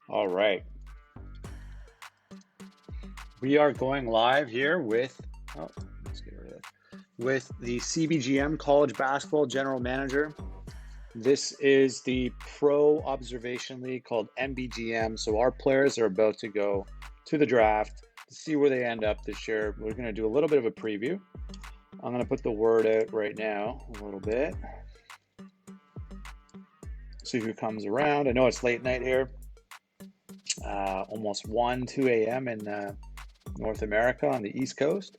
All right. We are going live here with, let's get rid of that, with the CBGM College Basketball General Manager. This is the Pro Observation League called NBGM. So our players are about to go to the draft to see where they end up this year. We're going to do a little bit of a preview. I'm going to put the word out right now a little bit. See who comes around. I know it's late night here. Almost 2 a.m. in North America on the East Coast.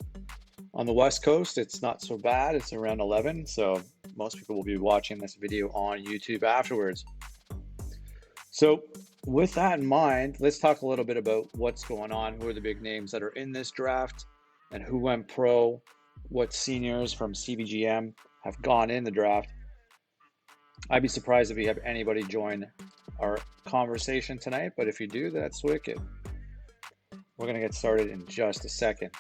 On the West Coast, it's not so bad. It's around 11. So most people will be watching this video on YouTube afterwards. So with that in mind, let's talk a little bit about what's going on. Who are the big names that are in this draft and who went pro? What seniors from CBGM have gone in the draft? I'd be surprised if we have anybody join our conversation tonight, but if you do, that's wicked. We're going to get started in just a second.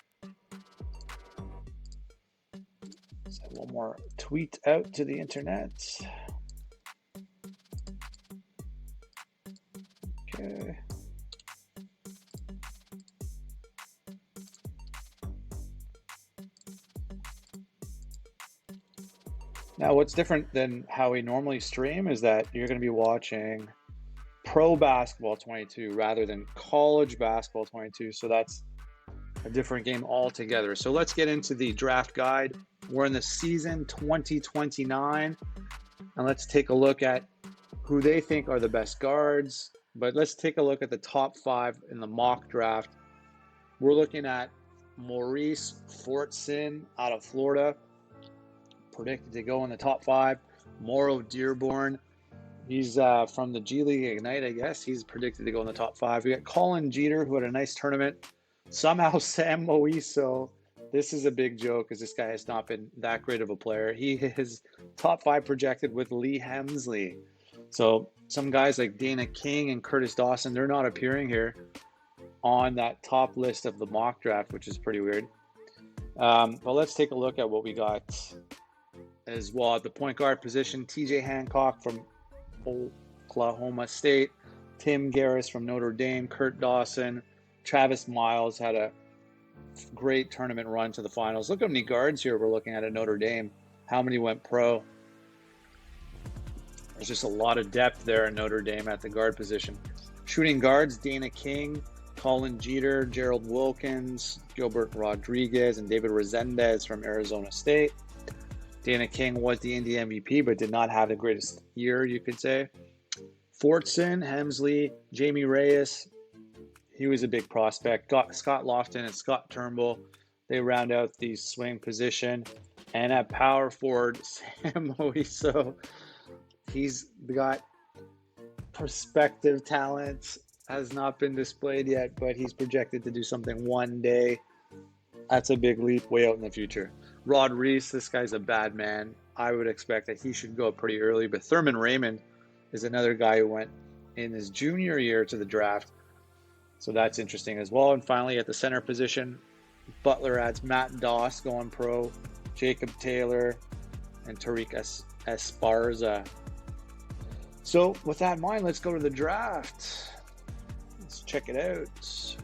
Send one more tweet out to the internet. Okay. Now, what's different than how we normally stream is that you're going to be watching Pro Basketball 22 rather than College Basketball 22. So that's a different game altogether. So let's get into the draft guide. We're in the season 2029, and let's take a look at who they think are the best guards. But let's take a look at the top 5 in the mock draft. We're looking at Maurice Fortson out of Florida, predicted to go in the top 5. Morrow Dearborn, he's from the G League Ignite, I guess. He's predicted to go in the top 5. We got Colin Jeter, who had a nice tournament. Somehow Sam Moiso, this is a big joke because this guy has not been that great of a player. He is top 5 projected with Lee Hemsley. So some guys like Dana King and Curtis Dawson, they're not appearing here on that top list of the mock draft, which is pretty weird. But let's take a look at what we got as well. At the point guard position, TJ Hancock from Oklahoma State, Tim Garris from Notre Dame, Kurt Dawson, Travis Miles had a great tournament run to the finals. Look how many guards here we're looking at Notre Dame. How many went pro? There's just a lot of depth there in Notre Dame at the guard position. Shooting guards, Dana King, Colin Jeter, Gerald Wilkins, Gilbert Rodriguez, and David Resendez from Arizona State. Dana King was the Indy MVP, but did not have the greatest year, you could say. Fortson, Hemsley, Jamie Reyes, he was a big prospect. Got Scott Lofton and Scott Turnbull. They round out the swing position. And at power forward, Sam Moiso, he's got prospective talent, has not been displayed yet, but he's projected to do something one day. That's a big leap way out in the future. Rod Reese, this guy's a bad man. I would expect that he should go pretty early, but Thurman Raymond is another guy who went in his junior year to the draft. So that's interesting as well. And finally, at the center position, Butler adds Matt Doss going pro, Jacob Taylor, and Tariq Esparza. So with that in mind, let's go to the draft. Let's check it out.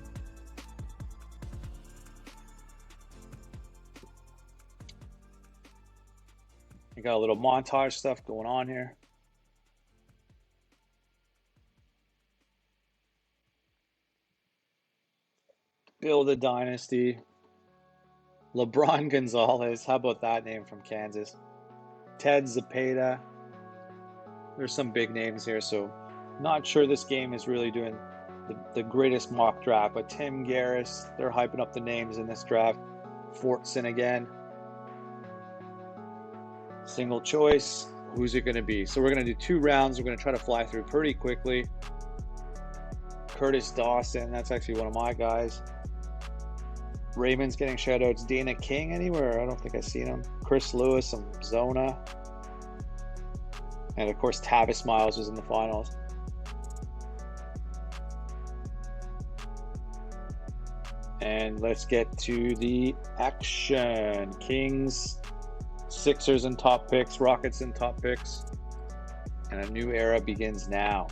We got a little montage stuff going on here. Build a dynasty. LeBron Gonzalez. How about that name from Kansas? Ted Zepeda. There's some big names here, so not sure this game is really doing the greatest mock draft, but Tim Garris, they're hyping up the names in this draft. Fortson again. Single choice, who's it going to be? So we're going to do 2 rounds. We're going to try to fly through pretty quickly. Curtis Dawson, that's actually one of my guys. Raymond's getting shout-outs. Dana King anywhere? I don't think I've seen him. Chris Lewis, some Zona. And of course, Tavis Miles was in the finals. And let's get to the action. Kings, Sixers in top picks, Rockets in top picks. And a new era begins now.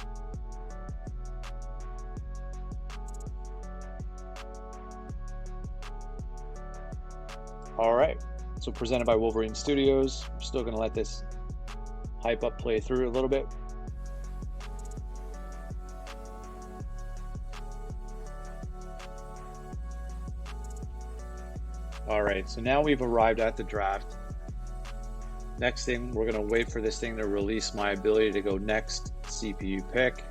All right, so presented by Wolverine Studios. I'm still going to let this hype up play through a little bit. All right, so now we've arrived at the draft. Next thing, we're going to wait for this thing to release my ability to go next CPU pick,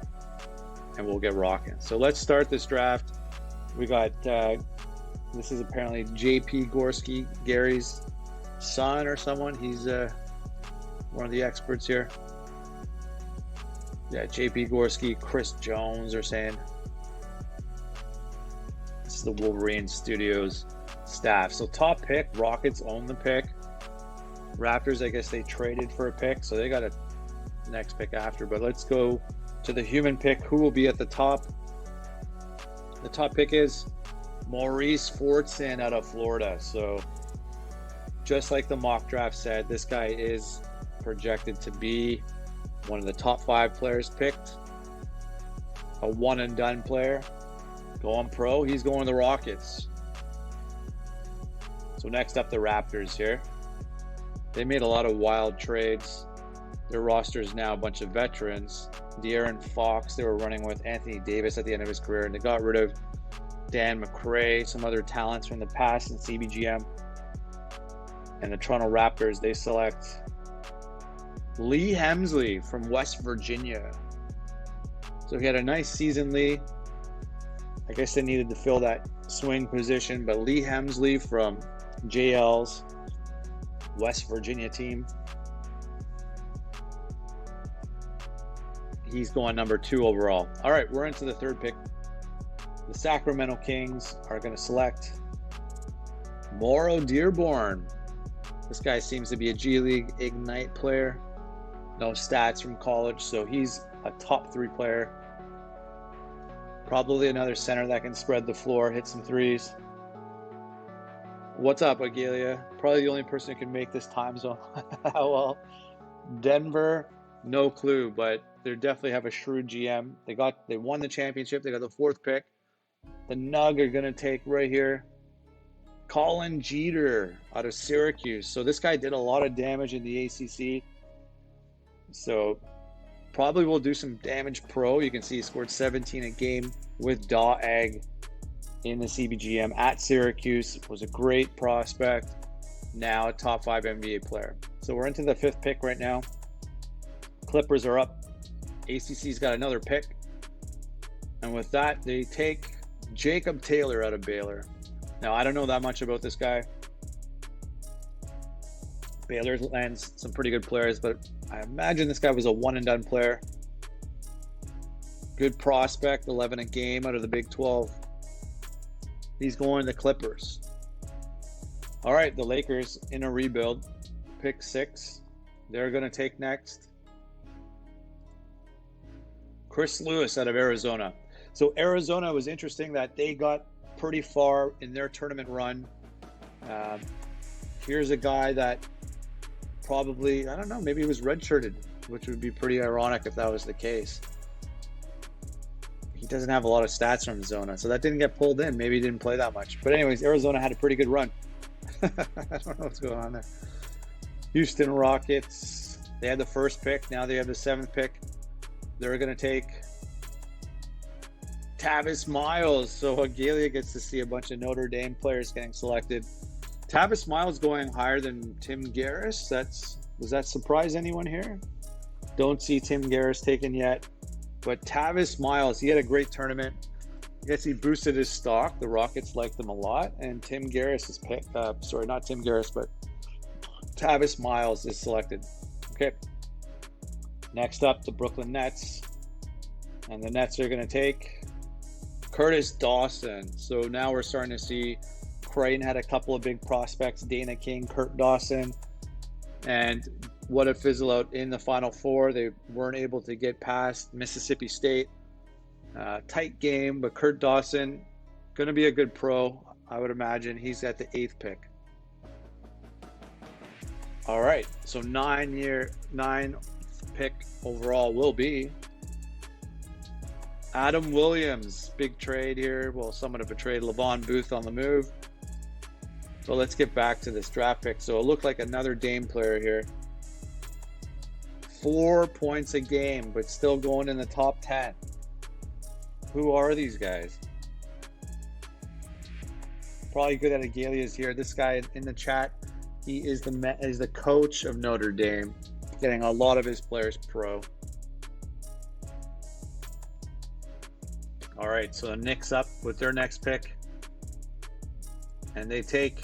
and we'll get rocking. So let's start this draft. We got, this is apparently JP Gorski, Gary's son or someone. He's one of the experts here. Yeah, JP Gorski, Chris Jones are saying. This is the Wolverine Studios staff. So top pick, Rockets own the pick. Raptors, I guess they traded for a pick, so they got a next pick after. But let's go to the human pick. Who will be at the top? The top pick is Maurice Fortson out of Florida. So just like the mock draft said, this guy is projected to be one of the top 5 players picked. A one and done player. Going pro, he's going to the Rockets. So next up, the Raptors here. They made a lot of wild trades. Their roster is now a bunch of veterans. De'Aaron Fox, they were running with Anthony Davis at the end of his career, and they got rid of Dan McRae, some other talents from the past in CBGM. And the Toronto Raptors, they select Lee Hemsley from West Virginia. So he had a nice season, Lee. I guess they needed to fill that swing position, but Lee Hemsley from JL's West Virginia team. He's going number 2 overall. All right, we're into the third pick. The Sacramento Kings are going to select Mauro Dearborn. This guy seems to be a G League Ignite player. No stats from college, so he's a top 3 player. Probably another center that can spread the floor, hit some threes. What's up, Agalia? Probably the only person who can make this time zone. How well? Denver, no clue, but they definitely have a shrewd GM. They won the championship. They got the 4th pick. The Nug are going to take right here Colin Jeter out of Syracuse. So this guy did a lot of damage in the ACC. So probably will do some damage pro. You can see he scored 17 a game with Daw Egg in the CBGM at Syracuse. Was a great prospect. Now a top 5 NBA player. So we're into the 5th pick right now. Clippers are up. ACC's got another pick. And with that, they take Jacob Taylor out of Baylor. Now, I don't know that much about this guy. Baylor lands some pretty good players, but I imagine this guy was a one and done player. Good prospect, 11 a game out of the Big 12. He's going to the Clippers. All right, the Lakers in a rebuild. Pick 6. They're going to take next Chris Lewis out of Arizona. So Arizona was interesting that they got pretty far in their tournament run. Here's a guy that probably, I don't know, maybe he was redshirted, which would be pretty ironic if that was the case. He doesn't have a lot of stats from Zona, so that didn't get pulled in. Maybe he didn't play that much. But anyways, Arizona had a pretty good run. I don't know what's going on there. Houston Rockets, they had the 1st pick. Now they have the 7th pick. They're going to take Tavis Miles. So Agalia gets to see a bunch of Notre Dame players getting selected. Tavis Miles going higher than Tim Garris. Does that surprise anyone here? Don't see Tim Garris taken yet. But Tavis Miles, he had a great tournament. I guess he boosted his stock. The Rockets liked him a lot. And Tim Garris is picked. Sorry, not Tim Garris, but Tavis Miles is selected. Okay. Next up, the Brooklyn Nets. And the Nets are going to take Curtis Dawson. So now we're starting to see Creighton had a couple of big prospects, Dana King, Kurt Dawson, and what a fizzle out in the Final Four. They weren't able to get past Mississippi State. Tight game, but Kurt Dawson, going to be a good pro, I would imagine. He's at the 8th pick. All right, so 9th pick overall will be Adam Williams. Big trade here. Well, somewhat of a trade. LeVon Booth on the move. So let's get back to this draft pick. So it looked like another Dame player here. 4 points a game, but still going in the top 10. Who are these guys? Probably good at Agalia's here. This guy in the chat, he is the coach of Notre Dame, getting a lot of his players pro. All right, so the Knicks up with their next pick, and they take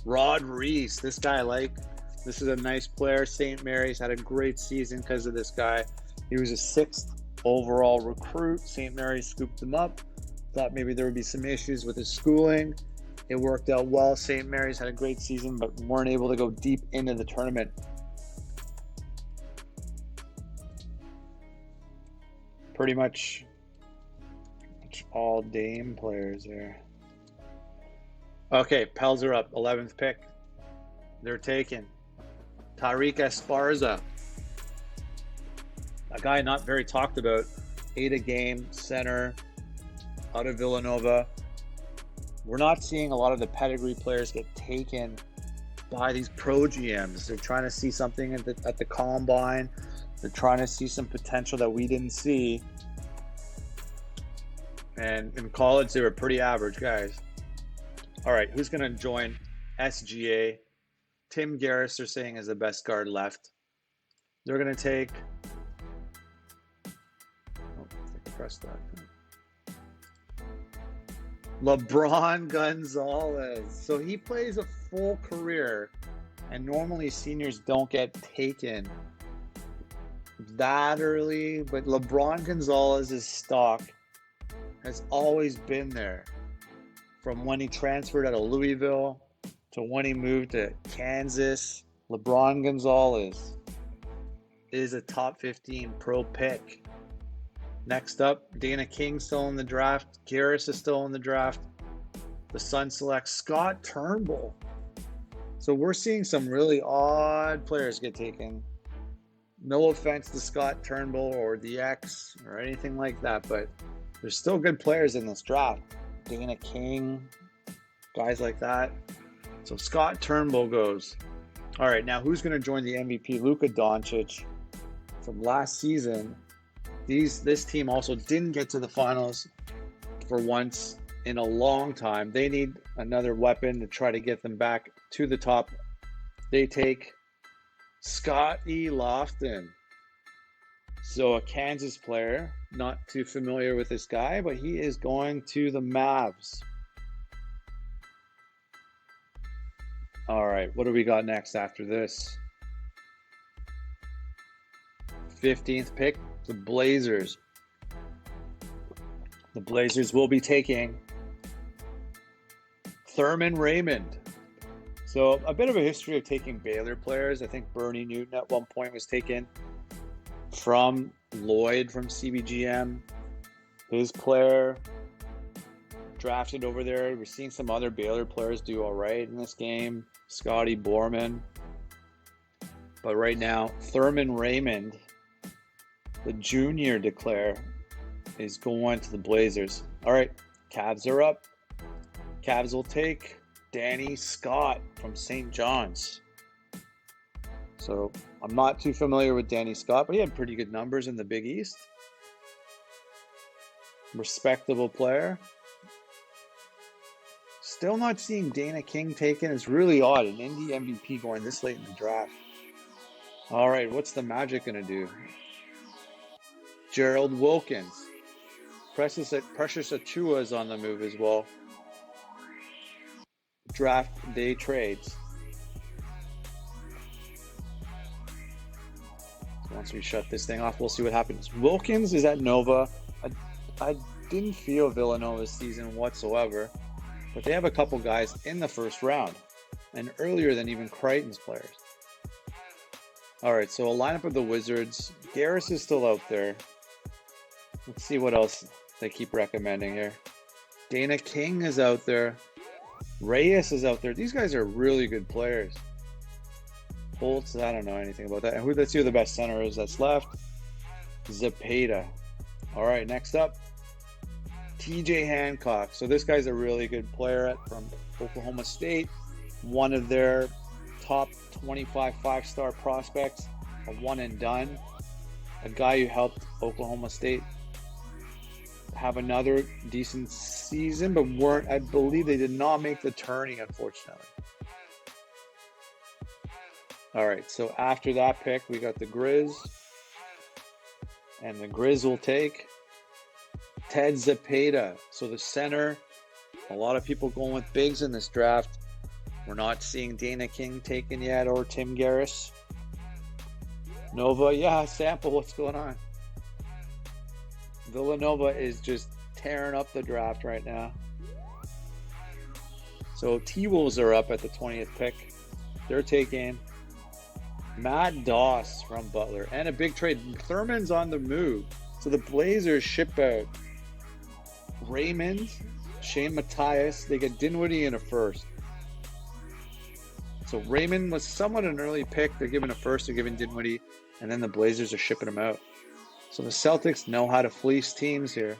Rod Reese. This guy, this is a nice player. St. Mary's had a great season because of this guy. He was a 6th overall recruit. St. Mary's scooped him up. Thought maybe there would be some issues with his schooling. It worked out well. St. Mary's had a great season, but weren't able to go deep into the tournament. Pretty much all Dame players there. Okay, Pels are up, 11th pick. They're taking Tariq Esparza, a guy not very talked about. 8 a game, center, out of Villanova. We're not seeing a lot of the pedigree players get taken by these pro GMs. They're trying to see something at the combine. They're trying to see some potential that we didn't see. And in college, they were pretty average guys. All right, who's going to join SGA? Tim Garris, they're saying, is the best guard left. They're going to take... Oh, I think I pressed that. LeBron Gonzalez. So he plays a full career, and normally seniors don't get taken that early, but LeBron Gonzalez's stock has always been there. From when he transferred out of Louisville to when he moved to Kansas, LeBron Gonzalez is a top 15 pro pick. Next up, Dana King still in the draft. Garris is still in the draft. The Sun selects Scott Turnbull. So we're seeing some really odd players get taken. No offense to Scott Turnbull or the X or anything like that, but there's still good players in this draft. Dana King, guys like that. So Scott Turnbull goes. All right, now who's going to join the MVP? Luka Doncic. From last season, this team also didn't get to the finals for once in a long time. They need another weapon to try to get them back to the top. They take Scott E. Lofton. So a Kansas player, not too familiar with this guy, but he is going to the Mavs. All right, what do we got next after this? 15th pick, the Blazers. The Blazers will be taking Thurman Raymond. So a bit of a history of taking Baylor players. I think Bernie Newton at one point was taken from Lloyd from CBGM. His player drafted over there. We're seeing some other Baylor players do all right in this game. Scotty Borman. But right now, Thurman Raymond, the junior declare, is going to the Blazers. All right, Cavs are up. Cavs will take Danny Scott from St. John's. So I'm not too familiar with Danny Scott, but he had pretty good numbers in the Big East. Respectable player. Still not seeing Dana King taken. It's really odd. An Indy MVP going this late in the draft. All right, what's the Magic going to do? Gerald Wilkins. Precious Achiuwa is on the move as well. Draft day trades. So once we shut this thing off, we'll see what happens. Wilkins is at Nova. I didn't feel Villanova's season whatsoever, but they have a couple guys in the first round and earlier than even Creighton's players. All right, so a lineup of the Wizards. Garris is still out there. Let's see what else they keep recommending here. Dana King is out there. Reyes is out there. These guys are really good players. Holtz, I don't know anything about that. And let's see who the best center is that's left. Zepeda. All right, next up, TJ Hancock. So this guy's a really good player from Oklahoma State. one of their top 25 5-star prospects, a one and done, a guy who helped Oklahoma State have another decent season, but I believe they did not make the tourney, unfortunately. All right, so after that pick, we got the Grizz, and the Grizz will take Ted Zepeda. So the center, a lot of people going with bigs in this draft. We're not seeing Dana King taken yet or Tim Garris. Nova, yeah, Sample, what's going on? Villanova is just tearing up the draft right now. So T-Wolves are up at the 20th pick. They're taking Matt Doss from Butler. And a big trade. Thurman's on the move. So the Blazers ship out Raymond, Shane Matthias. They get Dinwiddie in a first. So Raymond was somewhat an early pick. They're giving a first. They're giving Dinwiddie. And then the Blazers are shipping him out. So the Celtics know how to fleece teams here.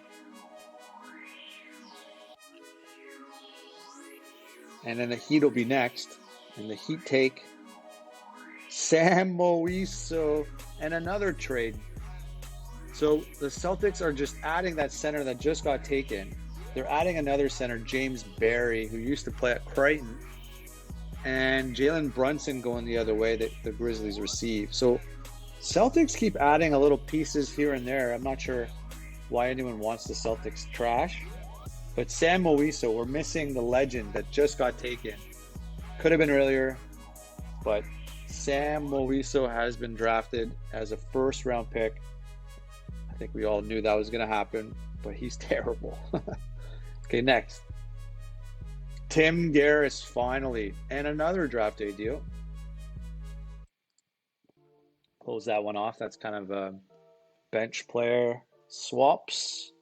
And then the Heat will be next. And the Heat take Sam Moiso and another trade. So the Celtics are just adding that center that just got taken. They're adding another center, James Barry, who used to play at Creighton. And Jalen Brunson going the other way that the Grizzlies receive. So Celtics keep adding a little pieces here and there. I'm not sure why anyone wants the Celtics trash. But Sam Moiso, we're missing the legend that just got taken. Could have been earlier, but Sam Moiso has been drafted as a first-round pick. I think we all knew that was going to happen, but he's terrible. Okay, next. Tim Garris finally, and another draft day deal. Close that one off. That's kind of a bench player swaps.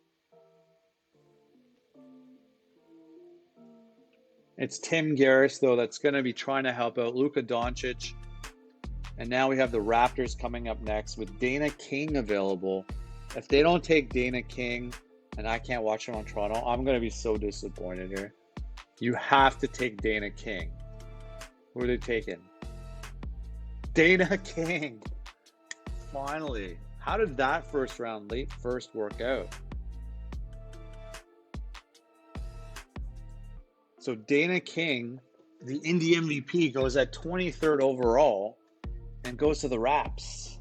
It's Tim Garris, though, that's going to be trying to help out Luka Doncic. And now we have the Raptors coming up next with Dana King available. If they don't take Dana King, and I can't watch him on Toronto, I'm going to be so disappointed here. You have to take Dana King. Who are they taking? Dana King. Finally. How did that first round, late first, work out? So Dana King, the Indy MVP, goes at 23rd overall and goes to the Raps.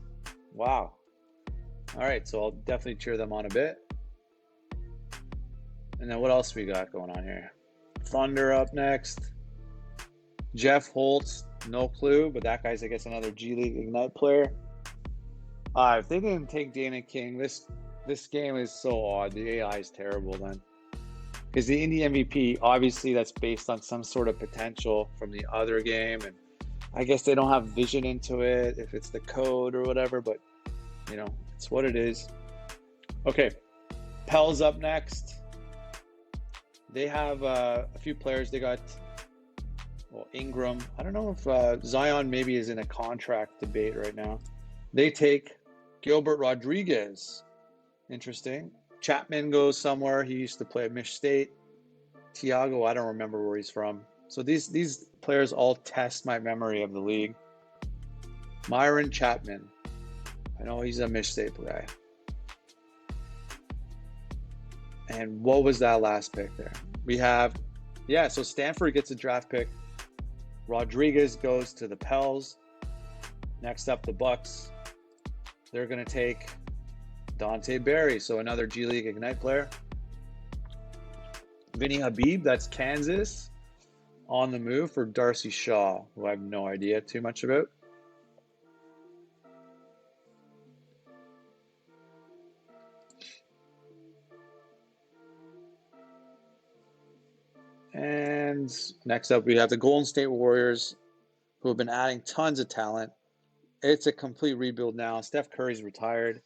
Wow. All right, so I'll definitely cheer them on a bit. And then what else we got going on here? Thunder up next. Jeff Holtz, no clue, but that guy's, I guess, another G League Ignite player. If they didn't take Dana King, this game is so odd. The AI is terrible then. Because the Indy MVP, obviously that's based on some sort of potential from the other game. And I guess they don't have vision into it, if it's the code or whatever, but, you know, it's what it is. Okay, Pels up next. They have a few players. They got, well, Ingram. I don't know if Zion maybe is in a contract debate right now. They take Gilbert Rodriguez. Interesting. Chapman goes somewhere. He used to play at Mich State. Tiago, I don't remember where he's from. So these players all test my memory of the league. Myron Chapman. I know he's a Mich State guy. And what was that last pick there? We have, yeah, so Stanford gets a draft pick. Rodriguez goes to the Pels. Next up, the Bucks. They're going to take Dante Berry, so another G League Ignite player. Vinny Habib, that's Kansas, on the move for Darcy Shaw, who I have no idea too much about. And next up, we have the Golden State Warriors, who have been adding tons of talent. It's a complete rebuild now. Steph Curry's retired.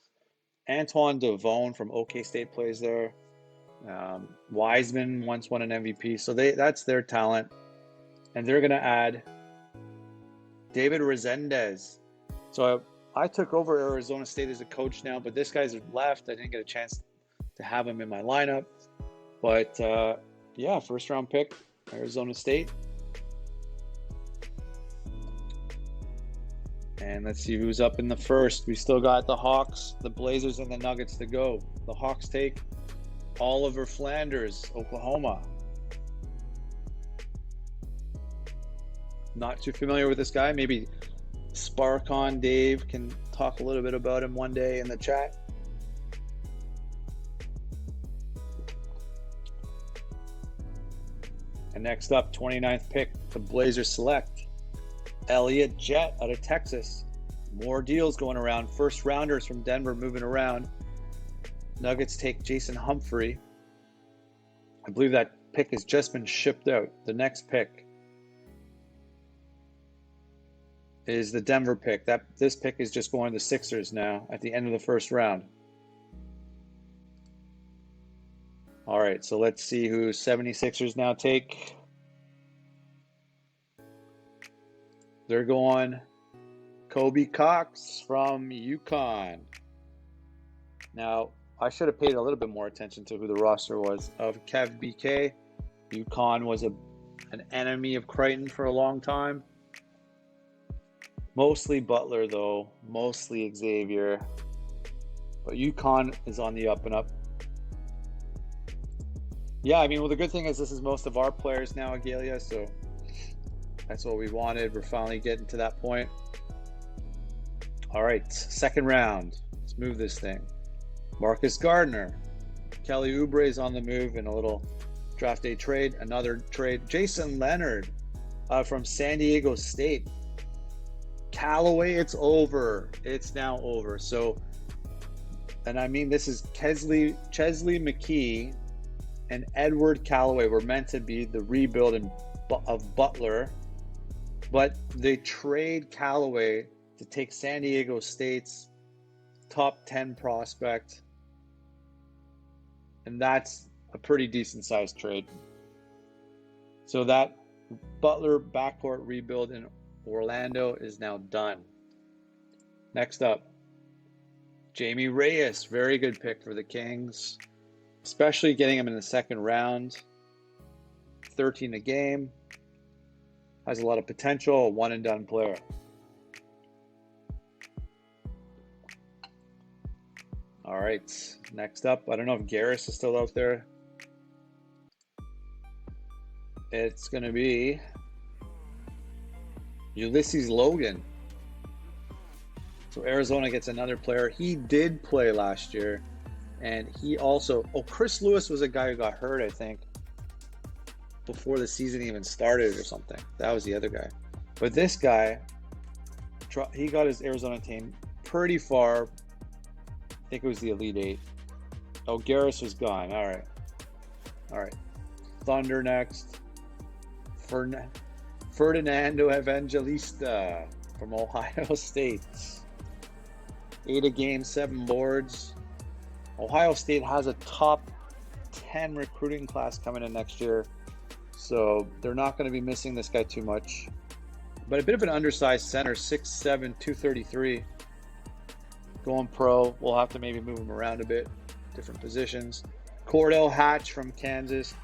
Antoine Devone from OK State plays there. Wiseman once won an MVP, so that's their talent. And they're going to add David Resendez. So I took over Arizona State as a coach now, but this guy's left. I didn't get a chance to have him in my lineup. But yeah, first round pick, Arizona State. And let's see who's up in the first. We still got the Hawks, the Blazers, and the Nuggets to go. The Hawks take Oliver Flanders, Oklahoma. Not too familiar with this guy. Maybe Sparkon Dave can talk a little bit about him one day in the chat. And next up, 29th pick, the Blazers select Elliot Jett out of Texas. More deals going around. First rounders from Denver moving around. Nuggets take Jason Humphrey. I believe that pick has just been shipped out. The next pick is the Denver pick. This pick is just going to the Sixers now at the end of the first round. All right, so let's see who 76ers now take. They're going Kobe Cox from UConn. Now, I should have paid a little bit more attention to who the roster was of Kev BK. UConn was an enemy of Creighton for a long time. Mostly Butler, though. Mostly Xavier. But UConn is on the up and up. Yeah, I mean, well, the good thing is this is most of our players now, Agalia, so that's what we wanted. We're finally getting to that point. All right, second round. Let's move this thing. Marcus Gardner. Kelly Oubre is on the move in a little draft day trade. Another trade. Jason Leonard from San Diego State. Callaway, it's over. It's now over. So, and I mean, this is Chesley McKee and Edward Callaway were meant to be the rebuild of Butler, but they trade Callaway to take San Diego State's top 10 prospect, and that's a pretty decent sized trade. So that Butler backcourt rebuild in Orlando is now done. Next up, Jamie Reyes, very good pick for the Kings, especially getting him in the second round. 13 a game, has a lot of potential, a one and done player. All right, next up, I don't know if Garris is still out there. It's going to be Ulysses Logan. So Arizona gets another player. He did play last year, and he also, Chris Lewis was a guy who got hurt, I think, before the season even started or something. That was the other guy. But this guy, he got his Arizona team pretty far. I think it was the Elite Eight. Oh, Garris was gone. All right. Thunder next. Ferdinando Evangelista from Ohio State. 8 a game, 7 boards. Ohio State has a top 10 recruiting class coming in next year, so they're not going to be missing this guy too much. But a bit of an undersized center, 6'7", 233. Going pro. We'll have to maybe move him around a bit, different positions. Cordell Hatch from Kansas.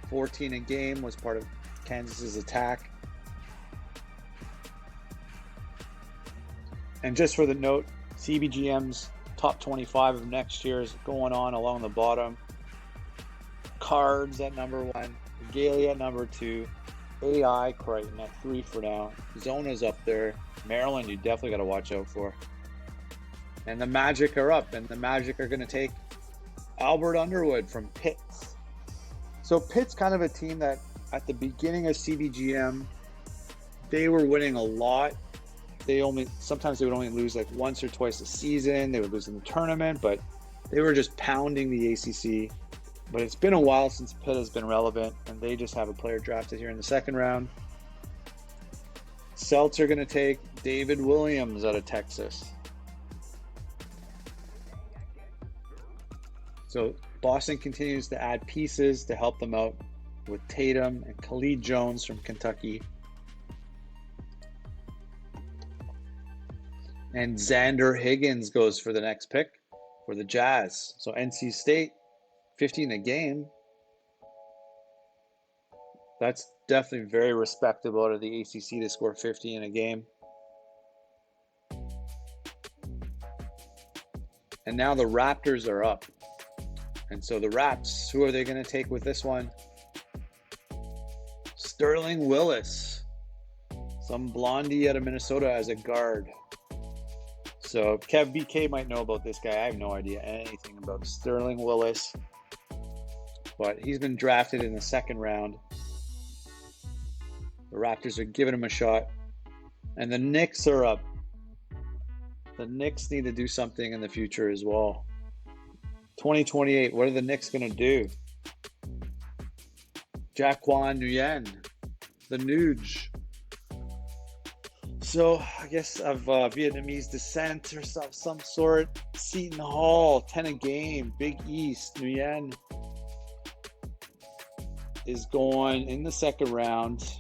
14 a game, was part of Kansas's attack. And just for the note, CBGM's top 25 of next year is going on along the bottom. Cards at number 1, Galia at number 2, AI Creighton at 3 for now. Zona's up there. Maryland, you definitely got to watch out for. And the Magic are up, and the Magic are going to take Albert Underwood from Pitt. So Pitt's kind of a team that at the beginning of CBGM, they were winning a lot. Sometimes they would only lose like once or twice a season. They would lose in the tournament, but they were just pounding the ACC. But it's been a while since Pitt has been relevant, and they just have a player drafted here in the second round. Celts are going to take David Williams out of Texas. So Boston continues to add pieces to help them out with Tatum and Khalid Jones from Kentucky. And Xander Higgins goes for the next pick for the Jazz. So NC State, 15 a game. That's definitely very respectable out of the ACC to score 50 in a game. And now the Raptors are up. And so the Raps, who are they going to take with this one? Sterling Willis, some blondie out of Minnesota as a guard. So Kev BK might know about this guy. I have no idea anything about Sterling Willis. But he's been drafted in the second round. The Raptors are giving him a shot. And the Knicks are up. The Knicks need to do something in the future as well. 2028, what are the Knicks going to do? Jaquan Nguyen, the Nuge. So I guess of Vietnamese descent or some sort. Seton Hall, 10 a game, Big East. Nguyen is going in the second round.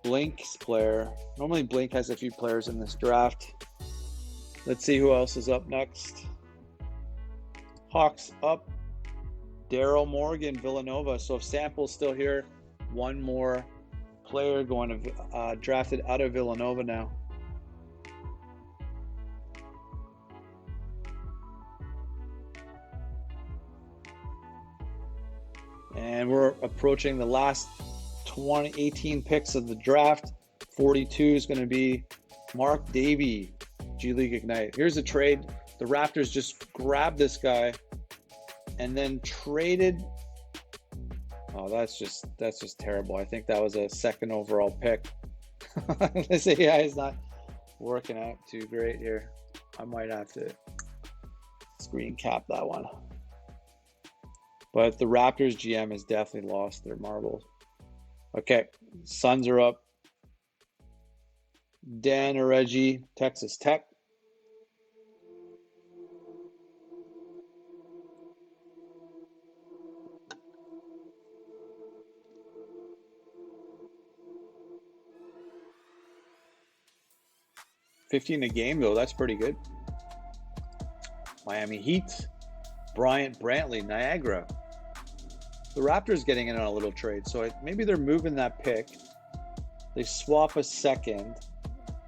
Blink's player. Normally Blink has a few players in this draft. Let's see who else is up next. Hawks up. Daryl Morgan, Villanova. So if Sample's still here, one more player going to drafted out of Villanova now. And we're approaching the last 18 picks of the draft. 42 is going to be Mark Davey, G League Ignite. Here's a trade. The Raptors just grabbed this guy and then traded. Oh, that's just terrible. I think that was a second overall pick. This AI is not working out too great here. I might have to screen cap that one. But the Raptors GM has definitely lost their marbles. Okay, Suns are up. Dan Aregi, Texas Tech. $15 a game, though. That's pretty good. Miami Heat. Bryant Brantley, Niagara. The Raptors getting in on a little trade, so maybe they're moving that pick. They swap a second.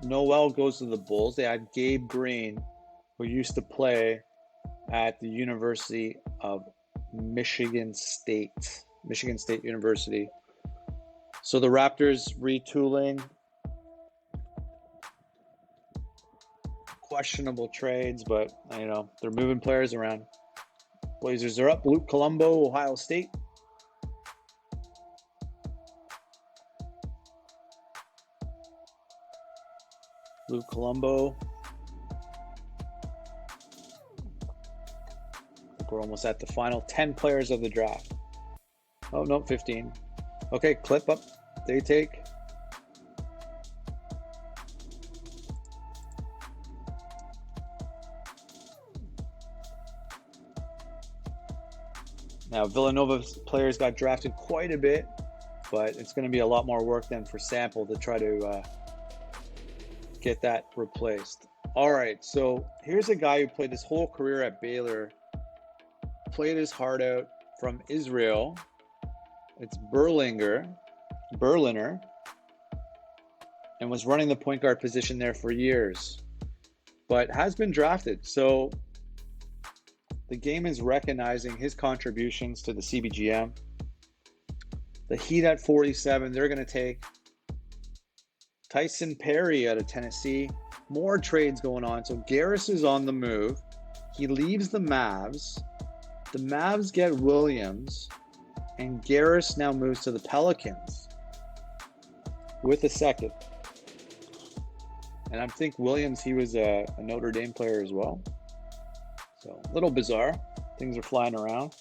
Noel goes to the Bulls. They had Gabe Green, who used to play at the University of Michigan State University. So the Raptors retooling. Questionable trades, but you know, they're moving players around. Blazers are up. Luke Colombo, Ohio State. Luke Colombo. I think we're almost at the final 10 players of the draft. Oh, no, 15. Okay, clip up. They take. Now, Villanova's players got drafted quite a bit, but it's going to be a lot more work than for Sample to try to get that replaced. All right, so here's a guy who played his whole career at Baylor, played his heart out, from Israel. It's Berliner, and was running the point guard position there for years, but has been drafted. So the game is recognizing his contributions to the CBGM. The Heat at 47, they're going to take Tyson Perry out of Tennessee. More trades going on. So Garris is on the move. He leaves the Mavs. The Mavs get Williams. And Garris now moves to the Pelicans with a second. And I think Williams, he was a Notre Dame player as well. So a little bizarre. Things are flying around.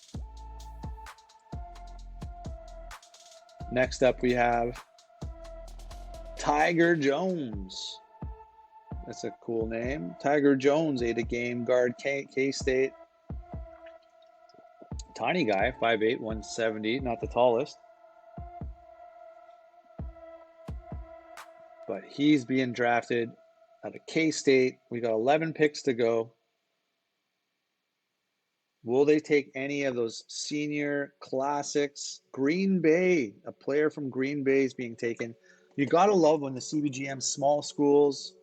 Next up we have Tiger Jones. That's a cool name. Tiger Jones, 8 a game, guard, K-State. Tiny guy, 5'8", 170, not the tallest. But he's being drafted out of K-State. We got 11 picks to go. Will they take any of those senior classics? Green Bay, a player from Green Bay is being taken. You got to love when the CBGM small schools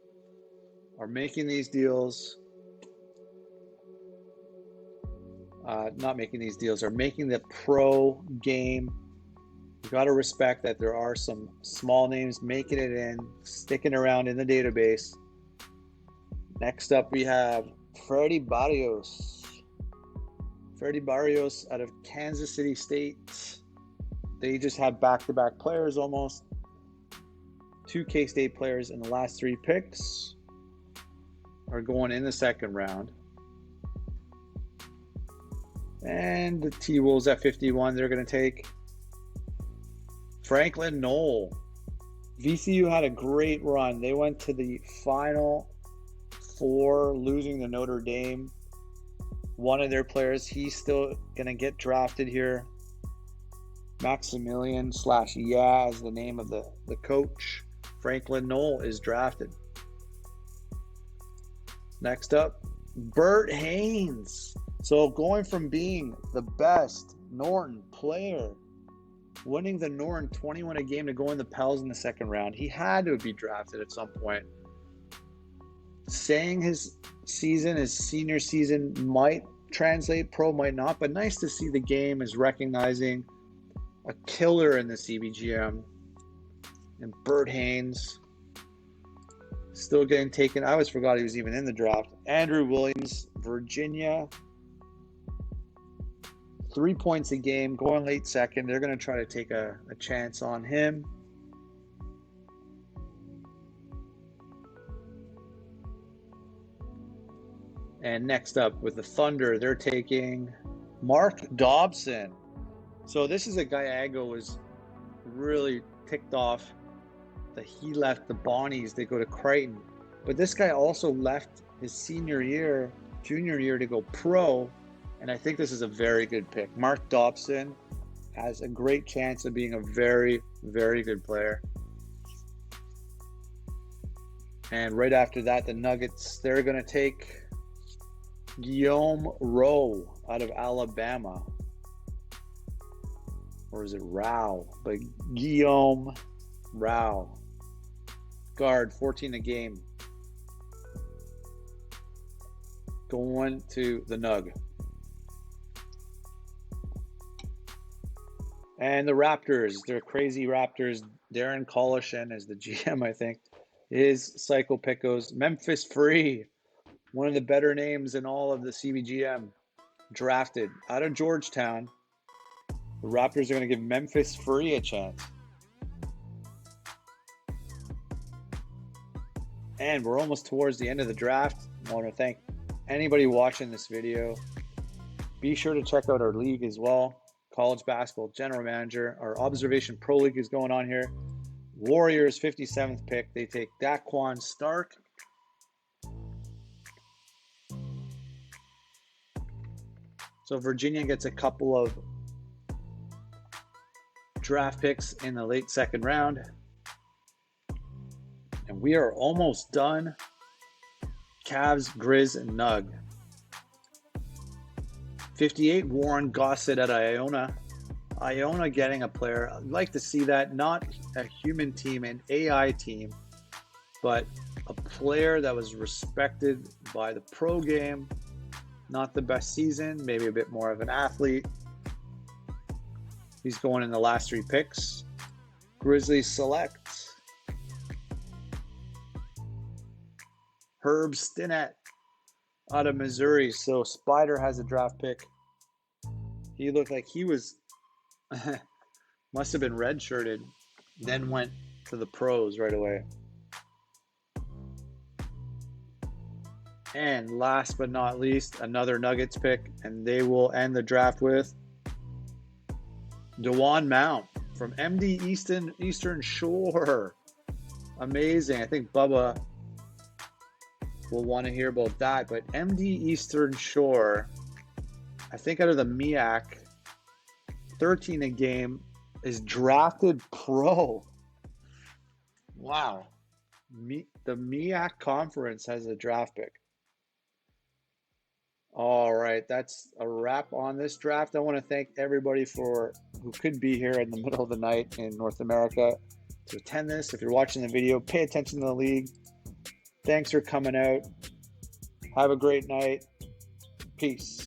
are making these deals. Not making these deals, are making the pro game. You got to respect that there are some small names making it in, sticking around in the database. Next up, we have Freddie Barrios. Freddie Barrios out of Kansas City State. They just had back-to-back players almost. 2 K-State players in the last 3 picks are going in the second round. And the T-Wolves at 51, they're going to take Franklin Knoll. VCU had a great run. They went to the Final Four, losing to Notre Dame. One of their players, he's still going to get drafted here. Maximilian / Yeah is the name of the coach. Franklin Knoll is drafted. Next up, Bert Haynes. So going from being the best Norton player, winning the Norton 21 a game to go in the Pels in the second round, he had to be drafted at some point. Saying his season, his senior season, might translate pro, might not, but nice to see the game is recognizing a killer in the CBGM. And Bert Haynes still getting taken. I always forgot he was even in the draft. Andrew Williams, Virginia. 3 points a game, going late second. They're going to try to take a chance on him. And next up with the Thunder, they're taking Mark Dobson. So this is a guy Aggo was really ticked off that he left the Bonnies. They go to Creighton. But this guy also left his junior year to go pro. And I think this is a very good pick. Mark Dobson has a great chance of being a very, very good player. And right after that, the Nuggets, they're going to take Guillaume Rowe out of Alabama. Or is it Rao? But Guillaume Rao. Guard, 14 a game. Going to the Nug. And the Raptors, they're crazy Raptors. Darren Collishan is the GM, I think. Is Psycho Picos. Memphis Free, one of the better names in all of the CBGM. Drafted out of Georgetown. The Raptors are going to give Memphis Free a chance. And we're almost towards the end of the draft. I want to thank anybody watching this video. Be sure to check out our league as well. College Basketball General Manager. Our Observation Pro League is going on here. Warriors, 57th pick. They take Daquan Stark. So Virginia gets a couple of draft picks in the late second round. And we are almost done. Cavs, Grizz, and Nug. 58, Warren Gossett at Iona. Iona getting a player. I'd like to see that. Not a human team, an AI team, but a player that was respected by the pro game. Not the best season, maybe a bit more of an athlete. He's going in the last 3 picks. Grizzlies select Herb Stinnett out of Missouri. So Spider has a draft pick. He looked like he was must have been redshirted, then went to the pros right away. And last but not least, another Nuggets pick, and they will end the draft with DeJuan Mount from MD Eastern Shore. Amazing. I think Bubba will want to hear about that. But MD Eastern Shore, I think out of the MEAC, 13 a game, is drafted pro. Wow. The MEAC conference has a draft pick. All right, that's a wrap on this draft. I want to thank everybody for who could be here in the middle of the night in North America to attend this. If you're watching the video, pay attention to the league. Thanks for coming out. Have a great night. Peace.